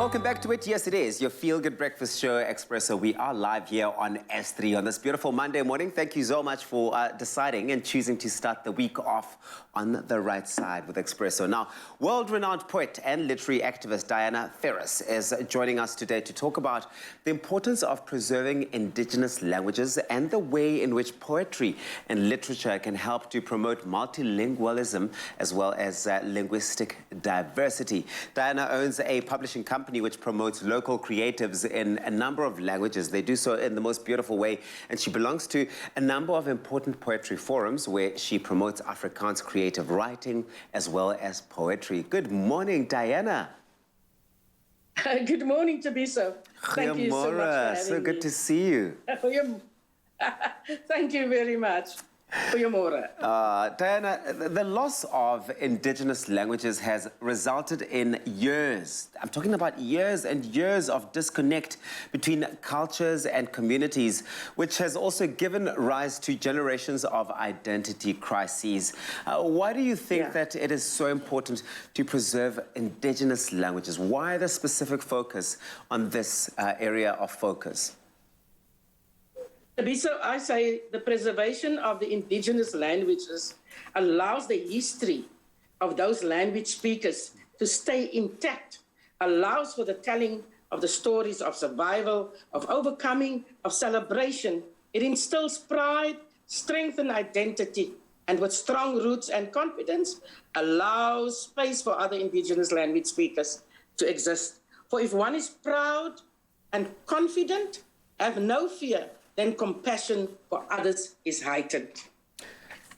Welcome back to it. Yes, it is your feel-good breakfast show, Expresso. We are live here on S3 on this beautiful Monday morning. Thank you so much for deciding and choosing to start the week off on the right side with Expresso. Now, world-renowned poet and literary activist Diana Ferris is joining us today to talk about the importance of preserving indigenous languages and the way in which poetry and literature can help to promote multilingualism as well as linguistic diversity. Diana owns a publishing company which promotes local creatives in a number of languages. They do so in the most beautiful way, and she belongs to a number of important poetry forums where she promotes Afrikaans creative writing as well as poetry. Good morning, Diana. Good morning, Tabiso. Thank you so much for having so good me. to see you. Thank you very much. Diana, the loss of indigenous languages has resulted in years, I'm talking about years and years of disconnect between cultures and communities, which has also given rise to generations of identity crises. Why do you think that it is so important to preserve indigenous languages? Why the specific focus on this area of focus? So I say the preservation of the indigenous languages allows the history of those language speakers to stay intact, allows for the telling of the stories of survival, of overcoming, of celebration. It instills pride, strength and identity, and with strong roots and confidence, allows space for other indigenous language speakers to exist. For if one is proud and confident, have no fear, then compassion for others is heightened.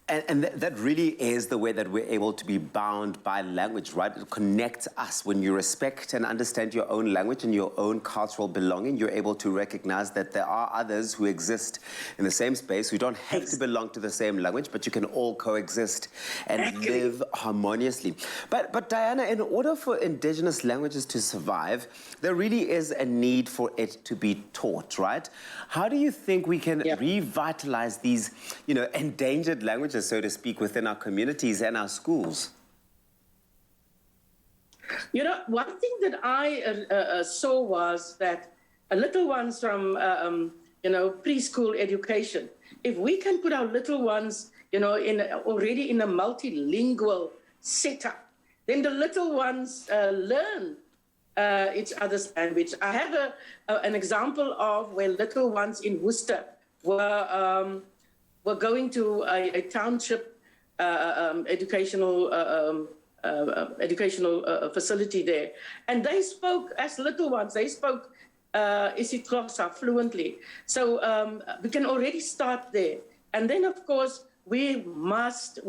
And that really is the way that we're able to be bound by language, right? It connects us. When you respect and understand your own language and your own cultural belonging, you're able to recognize that there are others who exist in the same space who don't have to belong to the same language, but you can all coexist and live harmoniously. But Diana, in order for indigenous languages to survive, there really is a need for it to be taught, right? How do you think we can revitalize these, endangered languages, so to speak, within our communities and our schools? One thing that I saw was that little ones from, preschool education, if we can put our little ones, already in a multilingual setup, then the little ones learn each other's language. I have an example of where little ones in Worcester were going to a township educational facility there. And they spoke, as little ones, they spoke isiXhosa fluently. So we can already start there. And then, of course, we must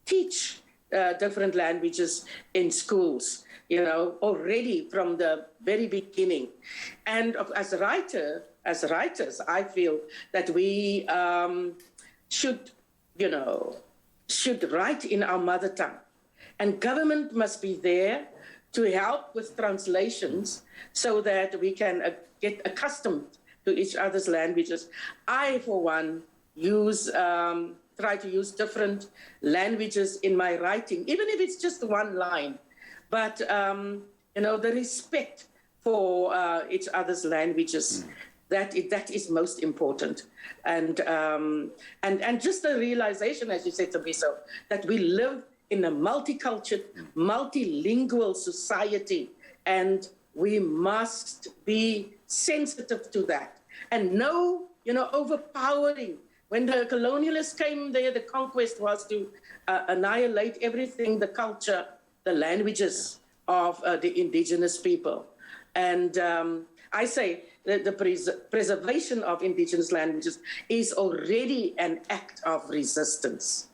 teach different languages in schools, already from the very beginning. And as writers, I feel that we should write in our mother tongue. And government must be there to help with translations so that we can get accustomed to each other's languages. I, for one, try to use different languages in my writing, even if it's just one line. But, the respect for each other's languages, that is most important. And just the realization, as you said to me, so that we live in a multicultural, multilingual society, and we must be sensitive to that. And no, overpowering. When the colonialists came there, the conquest was to annihilate everything, the culture, the languages of the indigenous people. And I say that the preservation of indigenous languages is already an act of resistance.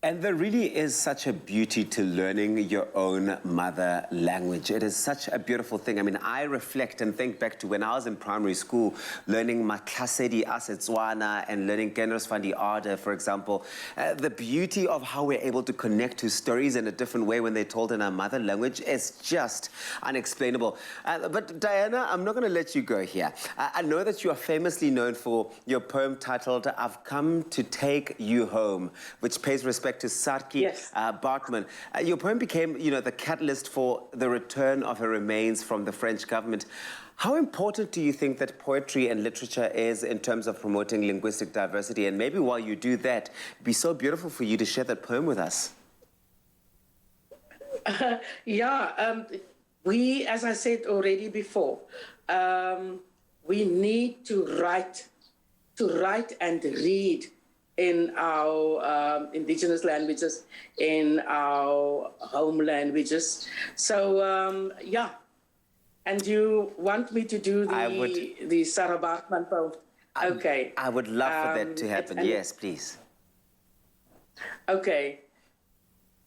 And there really is such a beauty to learning your own mother language. It is such a beautiful thing. I mean, I reflect and think back to when I was in primary school, learning Matlhasedi Asetswana and learning Kenros van die Aarde, for example. The beauty of how we're able to connect to stories in a different way when they're told in our mother language is just unexplainable. But Diana, I'm not going to let you go here. I know that you are famously known for your poem titled, "I've Come to Take You Home," which pays respect back to Sarki Yes. Bartman. Your poem became, you know, the catalyst for the return of her remains from the French government. How important do you think that poetry and literature is in terms of promoting linguistic diversity? And maybe while you do that, it'd be so beautiful for you to share that poem with us. We, as I said already before, we need to write and read in our indigenous languages, in our home languages. So, and you want me to do the Sarah Bartman poem? Okay. I would love for that to happen. Yes, please. Okay.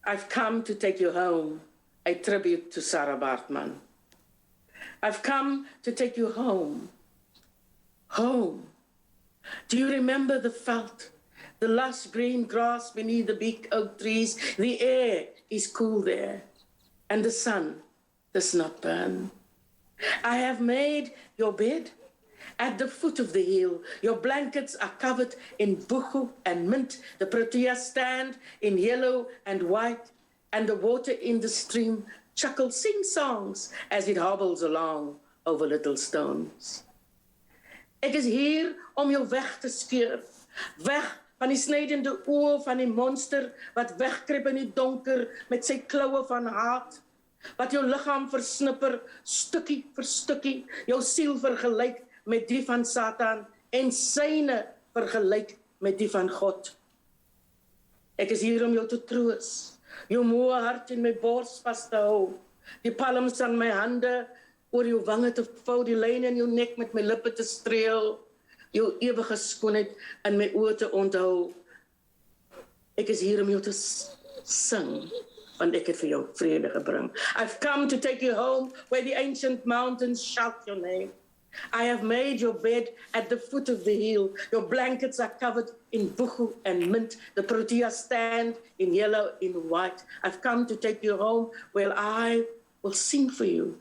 I've come to take you home, a tribute to Sarah Bartman. I've come to take you home. Home. Do you remember the veld, the lush green grass beneath the big oak trees? The air is cool there, and the sun does not burn. I have made your bed at the foot of the hill. Your blankets are covered in buchu and mint. The proteas stand in yellow and white, and the water in the stream chuckles, sing songs as it hobbles along over little stones. Ek is hier om jou weg te skeur, weg van die snydende oë van die monster wat wegkruip in die donker met sy kloue van haat, wat jou liggaam versnipper stukkie vir stukkie, jou siel vergelyk met die van Satan en syne vergelyk met die van God. Ek is hier om jou te troos, jou moe hart in my bors vas te hou, die palms aan my hande oor jou wange te vou, die lyn in jou nek met my lippe te streel, jou ewige skoonheid in my oë te onthou. Ek is hier om jou te sing, want ek het vir jou vrede gebring. I've come to take you home where the ancient mountains shout your name. I have made your bed at the foot of the hill. Your blankets are covered in buchu and mint. The proteas stand in yellow, in white. I've come to take you home where I will sing for you.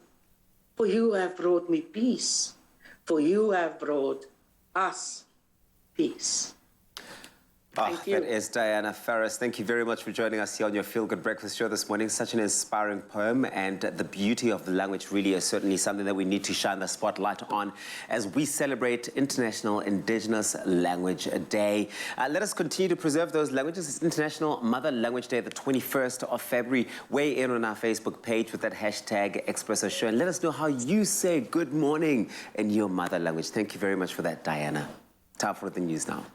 For you have brought me peace. For you have brought us peace. Thank you. That is Diana Ferris. Thank you very much for joining us here on your Feel Good Breakfast show this morning. Such an inspiring poem, and the beauty of the language really is certainly something that we need to shine the spotlight on as we celebrate International Indigenous Language Day. Let us continue to preserve those languages. It's International Mother Language Day, the 21st of February. Weigh in on our Facebook page with that hashtag Expresso Show and let us know how you say good morning in your mother language. Thank you very much for that, Diana. Time for the news now.